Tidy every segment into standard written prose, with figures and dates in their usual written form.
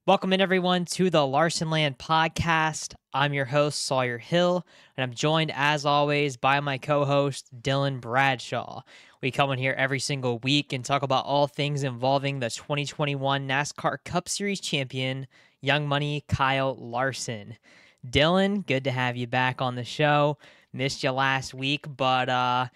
Welcome in, everyone, to the Larsonland podcast. I'm your host, Sawyer Hill, and I'm joined, as always, by my co-host, Dylan Bradshaw. We come in here every single week and talk about all things involving the 2021 NASCAR Cup Series champion, Young Money Kyle Larson. Dylan, good to have you back on the show. Missed you last week, but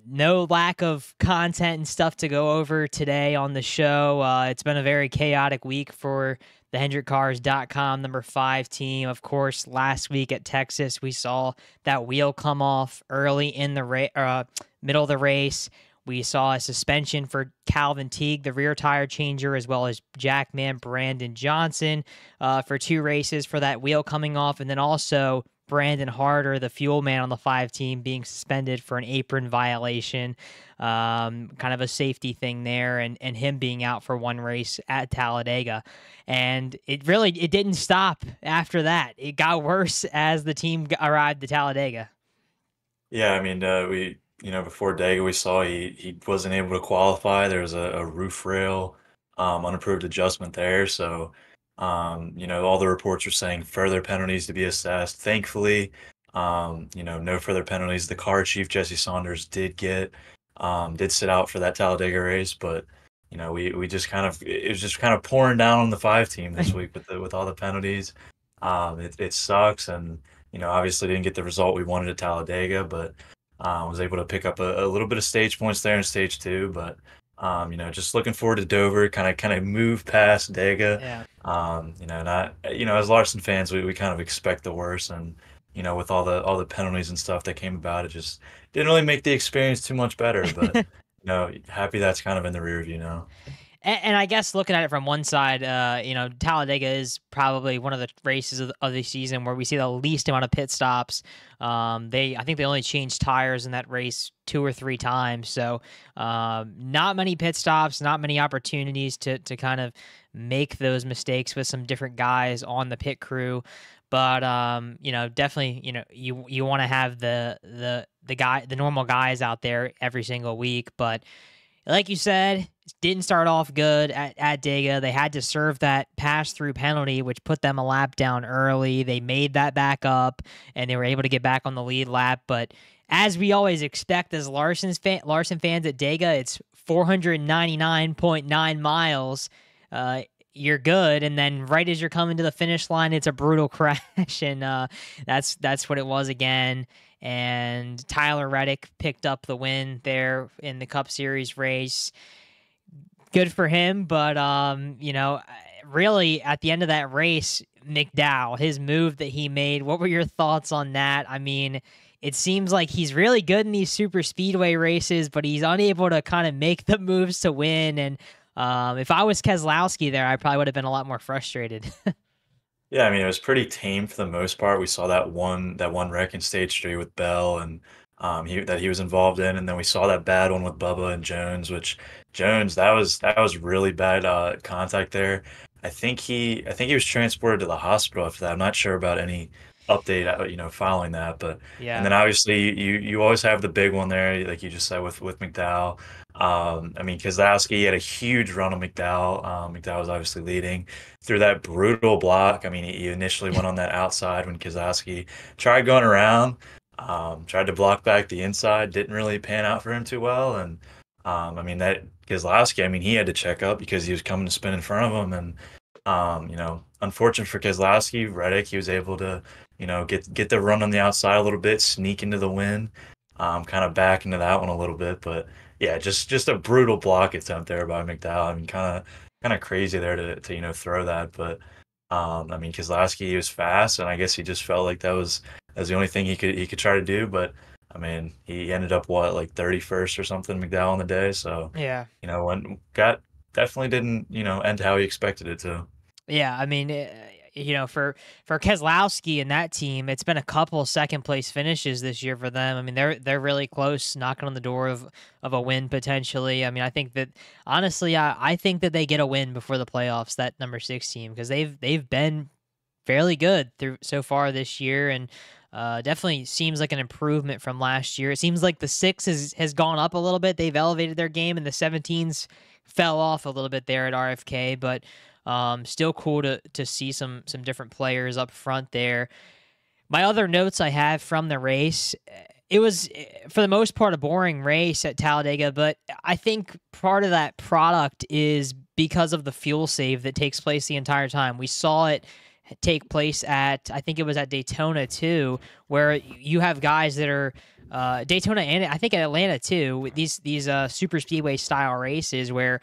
no lack of content and stuff to go over today on the show. It's been a very chaotic week for the HendrickCars.com number 5 team. Of course, last week at Texas, we saw that wheel come off early in the middle of the race. We saw a suspension for Calvin Teague, the rear tire changer, as well as Jackman Brandon Johnson for 2 races for that wheel coming off. And then also Brandon Harder, the fuel man on the 5 team, being suspended for an apron violation, kind of a safety thing there, and him being out for 1 race at Talladega. And it didn't stop after that. It got worse as the team arrived at Talladega. Yeah, I mean, before Dega, we saw he wasn't able to qualify. There was a roof rail unapproved adjustment there. So, all the reports were saying further penalties to be assessed. Thankfully, no further penalties. The car chief, Jesse Saunders, did sit out for that Talladega race, but we just it was just kind of pouring down on the 5 team this week with all the penalties. It sucks, and obviously didn't get the result we wanted at Talladega, but was able to pick up a little bit of stage points there in stage 2. But just looking forward to Dover, kind of move past Dega. Yeah. As Larson fans, we kind of expect the worst, and with all the penalties and stuff that came about, it just didn't really make the experience too much better. But happy that's kind of in the rear view now. And I guess looking at it from one side, Talladega is probably one of the races of the season where we see the least amount of pit stops. I think they only changed tires in that race 2 or 3 times. So not many pit stops, not many opportunities to kind of make those mistakes with some different guys on the pit crew. But definitely, you want to have the normal guys out there every single week. But like you said, didn't start off good at Dega. They had to serve that pass-through penalty, which put them a lap down early. They made that back up, and they were able to get back on the lead lap. But as we always expect as Larson fans at Dega, it's 499.9 miles. You're good, and then right as you're coming to the finish line, it's a brutal crash, and that's what it was again. And Tyler Reddick picked up the win there in the Cup Series race. Good for him, but really at the end of that race, McDowell, his move that he made, what were your thoughts on that? I mean, it seems like he's really good in these super speedway races, but he's unable to kind of make the moves to win. And if I was Keselowski there, I probably would have been a lot more frustrated. Yeah, I mean, it was pretty tame for the most part. We saw that one wreck in stage 3 with Bell, and he was involved in, and then we saw that bad one with Bubba and Jones, which Jones, that was really bad contact there. I think he was transported to the hospital after that. I'm not sure about any update, following that, but Yeah. And then obviously you always have the big one there, like you just said with McDowell. I mean, Keselowski had a huge run on McDowell. McDowell was obviously leading through that brutal block. I mean, he initially went on that outside when Keselowski tried going around, tried to block back the inside, didn't really pan out for him too well. And I mean, that Keselowski, I mean, he had to check up because he was coming to spin in front of him. And unfortunate for Keselowski, Reddick, he was able to get the run on the outside a little bit, sneak into the win, kind of back into that one a little bit. But yeah, just a brutal block attempt there by McDowell. I mean, kind of crazy there to throw that. But I mean, Keselowski, he was fast, and I guess he just felt like that was the only thing he could try to do. But I mean, he ended up like 31st or something, McDowell on the day. So Yeah. Definitely didn't end how he expected it to. Yeah, I mean, for Keselowski and that team, it's been a couple second place finishes this year for them. I mean, they're really close, knocking on the door of a win potentially. I mean, I think that honestly, I think that they get a win before the playoffs. That number 6 team, because they've been fairly good through so far this year, and definitely seems like an improvement from last year. It seems like the 6 has gone up a little bit. They've elevated their game, and the 17s fell off a little bit there at RFK, but. Still cool to see some different players up front there. My other notes I have from the race, it was for the most part a boring race at Talladega, but I think part of that product is because of the fuel save that takes place the entire time. We saw it take place at, I think it was at Daytona too, where you have guys that are Daytona and I think at Atlanta too. These super speedway style races where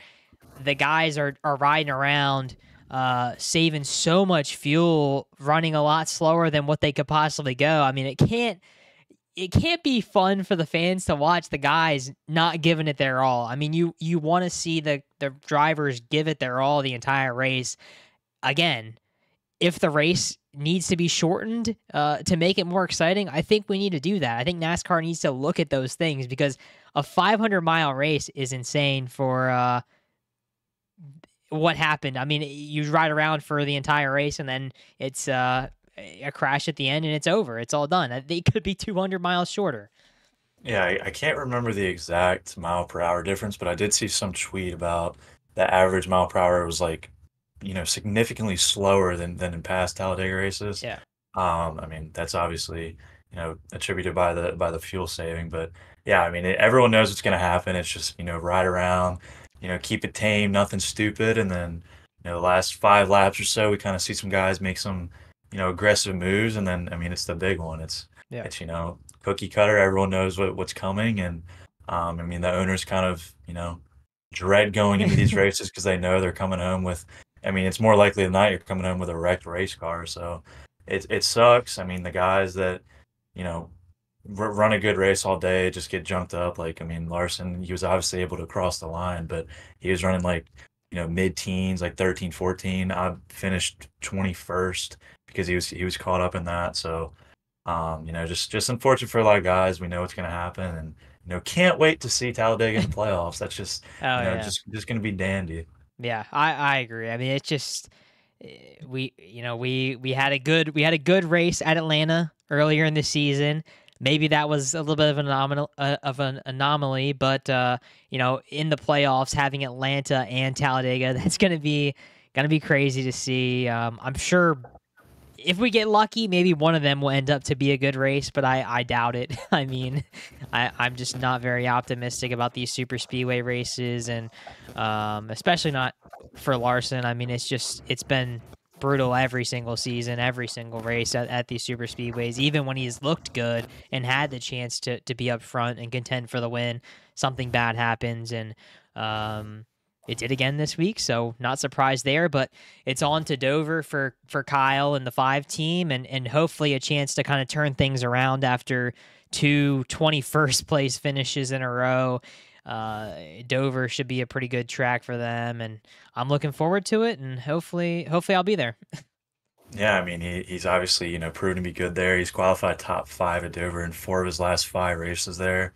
the guys are riding around saving so much fuel, running a lot slower than what they could possibly go. I mean, it can't be fun for the fans to watch the guys not giving it their all. I mean, you want to see the drivers give it their all the entire race. Again, if the race needs to be shortened to make it more exciting, I think we need to do that. I think NASCAR needs to look at those things because a 500-mile race is insane for what happened. I mean, you ride around for the entire race and then it's a crash at the end and it's over. It's all done. They could be 200 miles shorter. Yeah, I can't remember the exact mile per hour difference, but I did see some tweet about the average mile per hour was like, significantly slower than in past Talladega races. Yeah. I mean, that's obviously, attributed by the fuel saving, but yeah, I mean, everyone knows what's going to happen. It's just, ride around, keep it tame, nothing stupid, and then, the last 5 laps or so, we kind of see some guys make some, aggressive moves, and then, I mean, it's the big one. Yeah. It's cookie cutter. Everyone knows what's coming, and I mean, the owners kind of, dread going into these races because they know they're coming home with. I mean, it's more likely than not you're coming home with a wrecked race car, so it sucks. I mean, the guys that run a good race all day just get junked up. Like, I mean, Larson, he was obviously able to cross the line, but he was running like mid-teens, like 13, 14. I finished 21st because he was caught up in that. So just unfortunate for a lot of guys. We know what's going to happen, and can't wait to see Talladega in the playoffs. That's just just going to be dandy. Yeah, I agree. I mean, it's just we had a good race at Atlanta earlier in the season. Maybe that was a little bit of an anomaly, but in the playoffs, having Atlanta and Talladega, that's gonna be crazy to see. I'm sure if we get lucky, maybe one of them will end up to be a good race, but I doubt it. I mean, I'm just not very optimistic about these super speedway races, and especially not for Larson. I mean, it's been brutal every single season, every single race at these super speedways. Even when he's looked good and had the chance to be up front and contend for the win, something bad happens, and it did again this week, so not surprised there, but it's on to Dover for Kyle and the 5 team, and hopefully a chance to kind of turn things around after 2 21st place finishes in a row. Dover should be a pretty good track for them, and I'm looking forward to it, and hopefully I'll be there. Yeah, I mean, he's obviously, proven to be good there. He's qualified top 5 at Dover in 4 of his last 5 races there.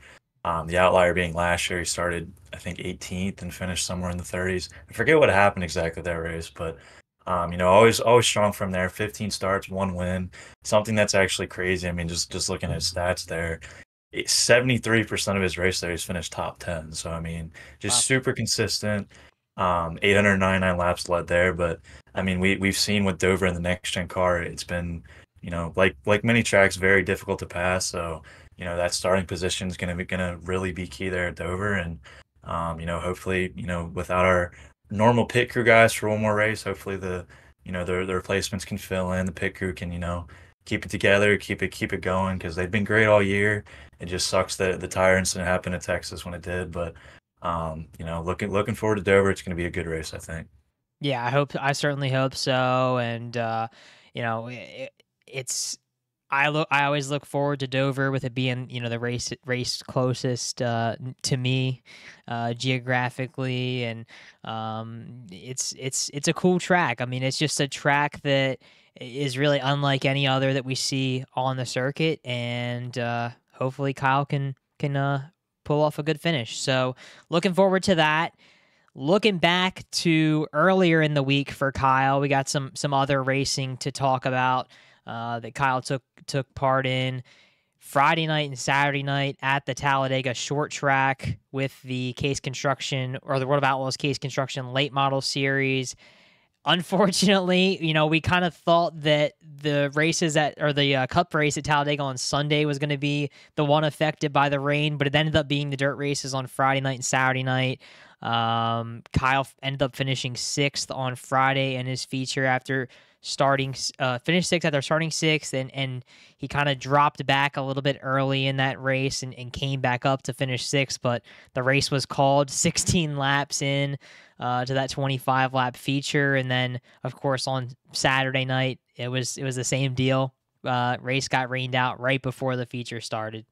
The outlier being last year, he started, I think, 18th and finished somewhere in the 30s. I forget what happened exactly that race, but, always strong from there. 15 starts, 1 win, something that's actually crazy. I mean, just looking at his stats there, 73% of his race there, he's finished top 10. So, I mean, just super consistent. 899 laps led there, but I mean, we've seen with Dover in the next gen car, it's been, like many tracks, very difficult to pass. So, that starting position is gonna really be key there at Dover, and hopefully, without our normal pit crew guys for one more race, hopefully the replacements can fill in, the pit crew can keep it together, keep it going, because they've been great all year. It just sucks that the tire incident happened in Texas when it did, but looking forward to Dover. It's going to be a good race, I think. Yeah, I certainly hope so, and it's I always look forward to Dover with it being the race closest to me geographically, and it's a cool track. I mean, it's just a track that is really unlike any other that we see on the circuit, and hopefully Kyle can pull off a good finish. So looking forward to that. Looking back to earlier in the week for Kyle, we got some other racing to talk about that Kyle took part in. Friday night and Saturday night at the Talladega short track with the Case Construction, or the World of Outlaws Case Construction late model series. Unfortunately, we kind of thought that the races or the Cup race at Talladega on Sunday was going to be the one affected by the rain, but it ended up being the dirt races on Friday night and Saturday night. Kyle ended up finishing sixth on Friday in his feature after finished sixth after starting sixth, and he kind of dropped back a little bit early in that race and came back up to finish sixth, but the race was called 16 laps in to that 25 lap feature. And then of course on Saturday night, it was the same deal. Race got rained out right before the feature started.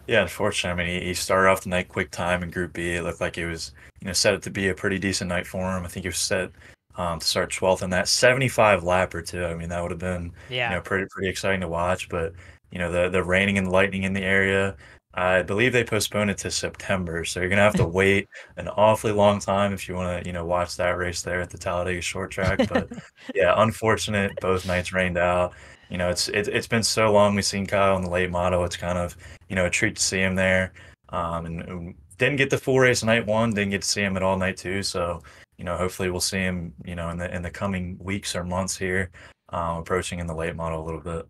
Yeah, unfortunately, I mean, he started off the night quick time in Group B. It looked like it was, set it to be a pretty decent night for him. I think he was set to start 12th in that 75 lapper too. I mean, that would have been, Yeah. pretty exciting to watch. But the raining and lightning in the area, I believe they postponed it to September. So you're gonna have to wait an awfully long time if you want to, watch that race there at the Talladega Short Track. But yeah, unfortunate. Both nights rained out. It's been so long we've seen Kyle in the late model. It's kind of a treat to see him there. And didn't get the full race night one, didn't get to see him at all night two. So, hopefully we'll see him, in the coming weeks or months here, approaching in the late model a little bit.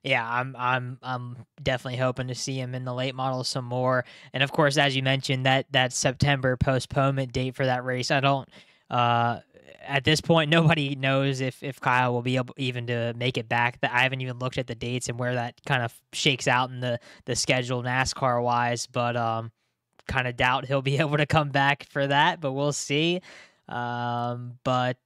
Yeah, I'm definitely hoping to see him in the late model some more. And of course, as you mentioned, that September postponement date for that race, I don't at this point nobody knows if Kyle will be able even to make it back. I haven't even looked at the dates and where that kind of shakes out in the schedule NASCAR wise, but kind of doubt he'll be able to come back for that, but we'll see. But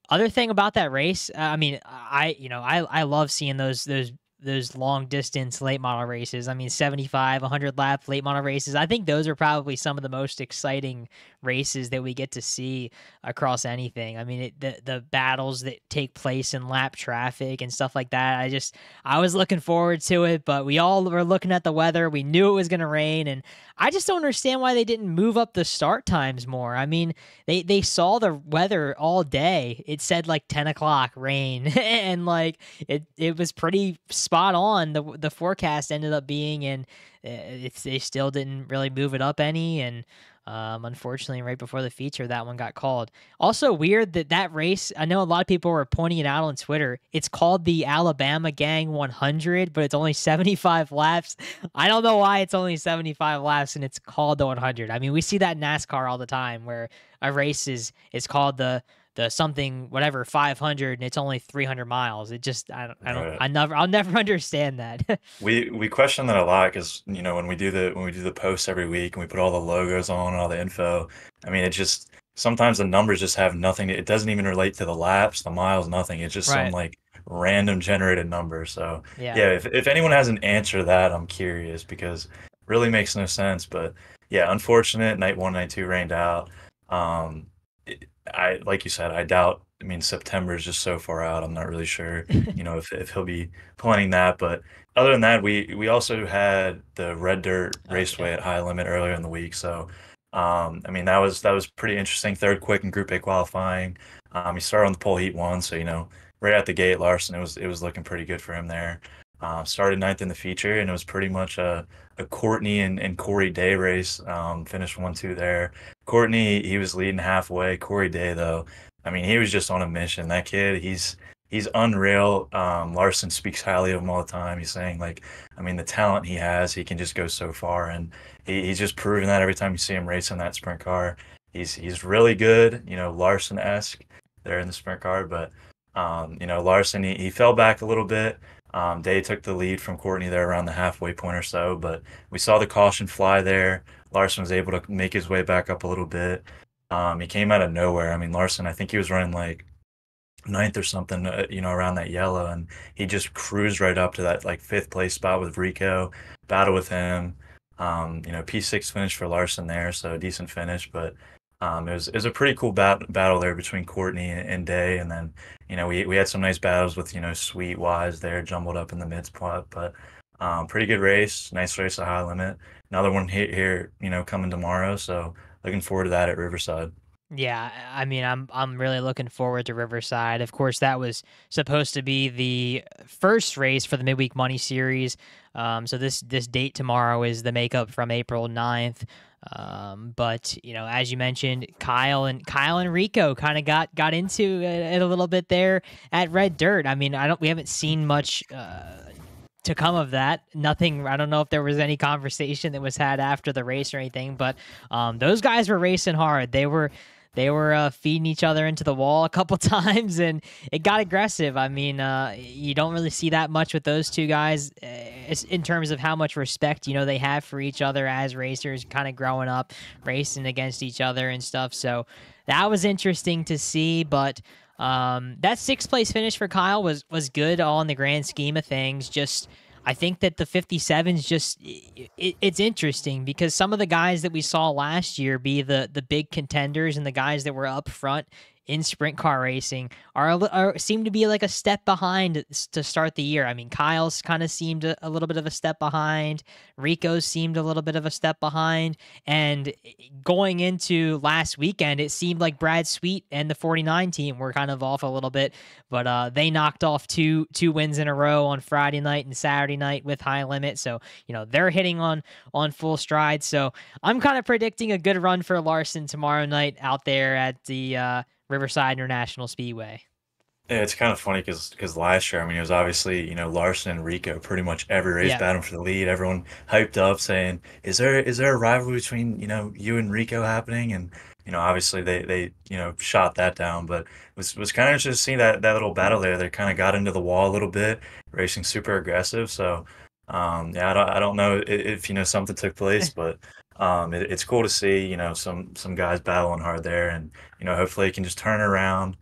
other thing about that race, I mean, I love seeing those long distance late model races. I mean, 75, 100 lap late model races. I think those are probably some of the most exciting races that we get to see across anything. I mean, the battles that take place in lap traffic and stuff like that. I was looking forward to it, but we all were looking at the weather. We knew it was going to rain, and I just don't understand why they didn't move up the start times more. I mean, they saw the weather all day. It said like 10 o'clock rain, and like it was pretty spot on. The forecast ended up being, and they still didn't really move it up any. And unfortunately, right before the feature, that one got called. Also weird that race, I know a lot of people were pointing it out on Twitter. It's called the Alabama Gang 100, but it's only 75 laps. I don't know why it's only 75 laps and it's called the 100. I mean, we see that in NASCAR all the time where a race is called the something whatever 500 and it's only 300 miles. It just Right. I'll never understand that. We question that a lot because when we do the posts every week and we put all the logos on and all the info. I mean, it just sometimes the numbers just have nothing. It doesn't even relate to the laps, the miles, nothing. It's just some Right. like random generated number. So Yeah. yeah, if anyone has an answer to that, I'm curious because it really makes no sense. But yeah, unfortunate. Night one, night two rained out. Um, I like you said, I doubt. I mean, September is just so far out. I'm not really sure, if he'll be planning that. But other than that, we also had the Red Dirt Oh Raceway yeah. at high limit earlier in the week. So, I mean, that was pretty interesting. Third quick in Group A qualifying. He started on the pole heat one, so right out the gate, Larson, it was looking pretty good for him there. Started ninth in the feature, and it was pretty much a Courtney and Corey Day race. Finished 1-2 there. Courtney, he was leading halfway. Corey Day, though, I mean, he was just on a mission. That kid, he's unreal. Larson speaks highly of him all the time. He's saying like, I mean, the talent he has, he can just go so far, and he's just proving that every time you see him racing that sprint car. He's really good, Larson-esque there in the sprint car. But Larson, he fell back a little bit. Day took the lead from Courtney there around the halfway point or so, but we saw the caution fly there. Larson was able to make his way back up a little bit. He came out of nowhere. I mean, Larson, I think he was running like ninth or something, around that yellow, and he just cruised right up to that like fifth place spot with Rico, battle with him. P6 finish for Larson there, so a decent finish, but it was a pretty cool battle there between Courtney and Day, and then we had some nice battles with Sweet Wise there jumbled up in the mid spot, but pretty good race, nice race at high limit. Another one here, coming tomorrow, so looking forward to that at Riverside. Yeah, I mean, I'm really looking forward to Riverside. Of course, that was supposed to be the first race for the Midweek Money Series. So this date tomorrow is the makeup from April 9th. But as you mentioned, Kyle and Rico kind of got into it a little bit there at Red Dirt. I mean, we haven't seen much to come of that. Nothing. I don't know if there was any conversation that was had after the race or anything, but those guys were racing hard. They were feeding each other into the wall a couple times, and it got aggressive. I mean, you don't really see that much with those two guys in terms of how much respect they have for each other as racers, kind of growing up racing against each other and stuff. So that was interesting to see, but. That sixth place finish for Kyle was good all in the grand scheme of things. Just I think that the 57s it's interesting because some of the guys that we saw last year be the big contenders and the guys that were up front in sprint car racing seem to be like a step behind to start the year. I mean, Kyle's kind of seemed a little bit of a step behind. Rico's seemed a little bit of a step behind. And going into last weekend, it seemed like Brad Sweet and the 49 team were kind of off a little bit, but they knocked off two wins in a row on Friday night and Saturday night with High Limit. So, they're hitting on full stride. So I'm kind of predicting a good run for Larson tomorrow night out there at the Riverside International Speedway. Yeah, it's kind of funny because last year, I mean, it was obviously, Larson and Rico pretty much every race Yeah. battle for the lead. Everyone hyped up saying, is there a rivalry between, you and Rico happening? And, obviously they shot that down, but was kind of interesting to see that little battle there. They kind of got into the wall a little bit, racing super aggressive. So, yeah, I don't know if, something took place, but it's cool to see, some guys battling hard there, and, hopefully it can just turn around,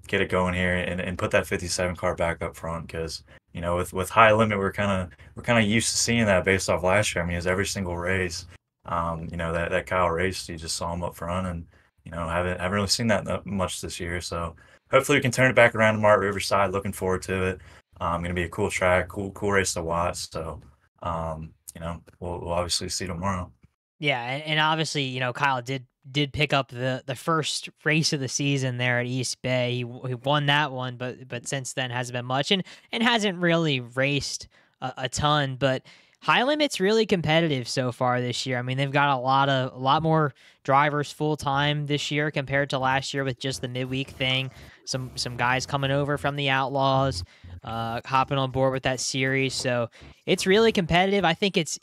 get it going here and put that 57 car back up front because, with High Limit, we're kind of used to seeing that based off last year. I mean, it was every single race, that Kyle raced, you just saw him up front, and, haven't really seen that much this year. So hopefully we can turn it back around tomorrow at Riverside. Looking forward to it. Going to be a cool track, cool race to watch. So, we'll obviously see tomorrow. Yeah, and obviously, Kyle did pick up the first race of the season there at East Bay. He won that one, but since then hasn't been much and hasn't really raced a ton. But High Limit's really competitive so far this year. I mean, they've got a lot more drivers full time this year compared to last year with just the midweek thing. Some guys coming over from the Outlaws, hopping on board with that series. So it's really competitive. I think it's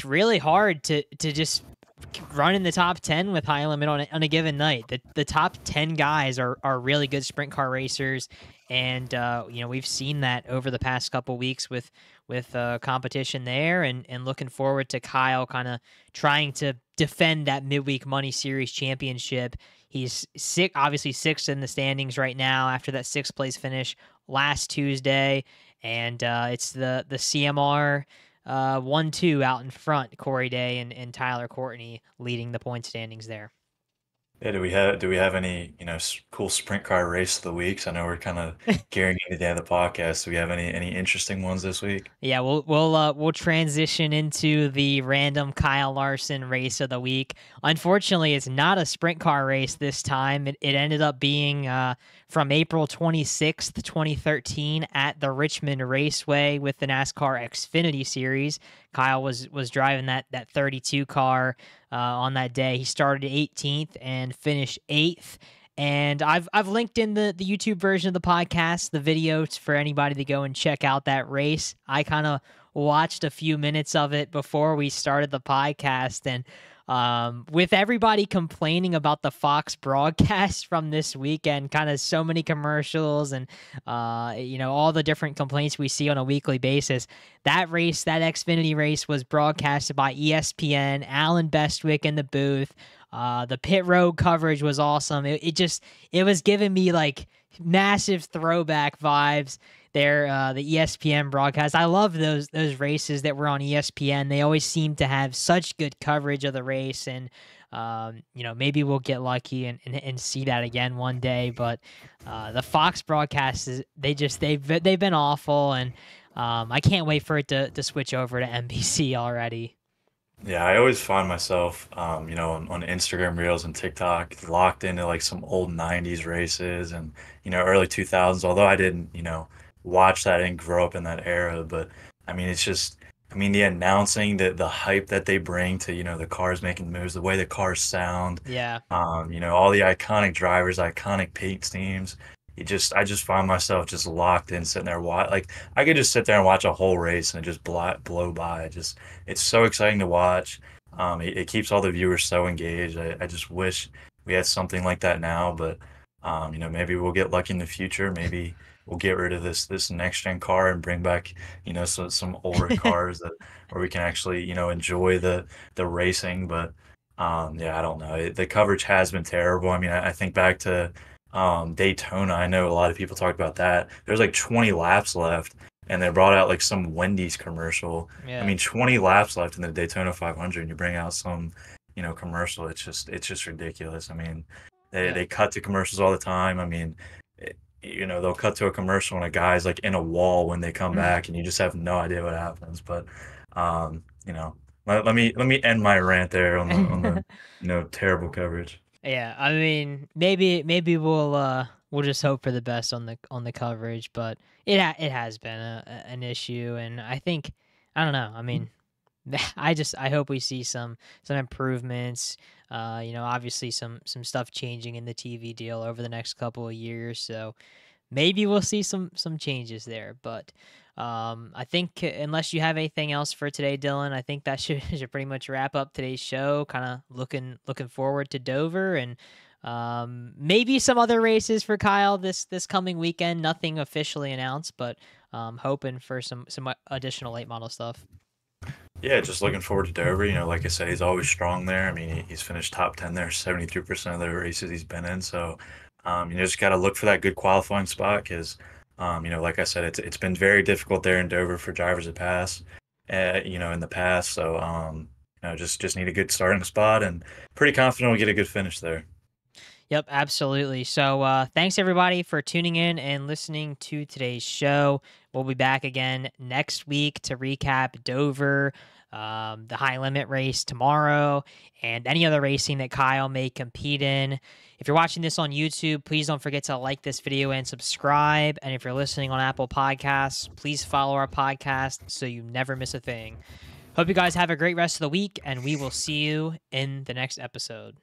really hard to just run in the top 10 with High Limit on a given night. The top 10 guys are really good sprint car racers, and we've seen that over the past couple weeks with competition there, and looking forward to Kyle kind of trying to defend that midweek Money Series championship. He's obviously sixth in the standings right now after that sixth place finish last Tuesday, and it's the CMR 1-2 out in front. Corey Day and Tyler Courtney leading the point standings there. Yeah, do we have any, cool sprint car race of the weeks? I know we're kind of gearing into the end of the podcast. Do we have any interesting ones this week? Yeah, we'll transition into the random Kyle Larson race of the week. Unfortunately, it's not a sprint car race this time. It ended up being from April 26th, 2013 at the Richmond Raceway with the NASCAR Xfinity Series. Kyle was driving that 32 car on that day. He started 18th and finished 8th. And I've linked in the YouTube version of the podcast, the videos for anybody to go and check out that race. I kind of watched a few minutes of it before we started the podcast, and with everybody complaining about the Fox broadcast from this weekend, kind of so many commercials and all the different complaints we see on a weekly basis, that Xfinity race was broadcasted by ESPN, Alan Bestwick in the booth. The pit road coverage was awesome. It was giving me like massive throwback vibes there. The ESPN broadcast. I love those races that were on ESPN. They always seem to have such good coverage of the race, and maybe we'll get lucky and see that again one day. But the Fox broadcasts, they've been awful, and I can't wait for it to switch over to NBC already. Yeah, I always find myself, on Instagram Reels and TikTok locked into like some old 90s races and, early 2000s, although I didn't, watch that and grow up in that era. But I mean, it's just, I mean, the announcing, the hype that they bring to, the cars making moves, the way the cars sound, Yeah. all the iconic drivers, iconic paint schemes. I just find myself just locked in, sitting there. Like I could just sit there and watch a whole race and it just blow by. It's so exciting to watch. It keeps all the viewers so engaged. I just wish we had something like that now, but maybe we'll get lucky in the future. Maybe we'll get rid of this next gen car and bring back, some older cars that where we can actually, enjoy the racing. But yeah, I don't know. The coverage has been terrible. I mean, I think back to Daytona. I know a lot of people talked about that. There's like 20 laps left, and they brought out like some Wendy's commercial. I Yeah. mean, 20 laps left in the Daytona 500, and you bring out some, commercial. It's just ridiculous. I mean, they Yeah. they cut to commercials all the time. I mean, they'll cut to a commercial and a guy's like in a wall when they come back, and you just have no idea what happens. But um, you know, let me end my rant there on the terrible coverage. Yeah, I mean, maybe we'll just hope for the best on the coverage, but it has been an issue, and I think I don't know. I mean, I hope we see some improvements. Obviously some stuff changing in the TV deal over the next couple of years, so maybe we'll see some changes there. But I think unless you have anything else for today, Dylan, I think that should pretty much wrap up today's show. Kind of looking forward to Dover and maybe some other races for Kyle this coming weekend. Nothing officially announced, but hoping for some additional late model stuff. Yeah, just looking forward to Dover. Like I said, he's always strong there. I mean, he's finished top 10 there 73% of the races he's been in. So, just got to look for that good qualifying spot because, like I said, it's been very difficult there in Dover for drivers to pass, in the past. So, just need a good starting spot and pretty confident we'll get a good finish there. Yep, absolutely. So thanks everybody for tuning in and listening to today's show. We'll be back again next week to recap Dover, the high limit race tomorrow, and any other racing that Kyle may compete in. If you're watching this on YouTube, please don't forget to like this video and subscribe. And if you're listening on Apple Podcasts, please follow our podcast so you never miss a thing. Hope you guys have a great rest of the week, and we will see you in the next episode.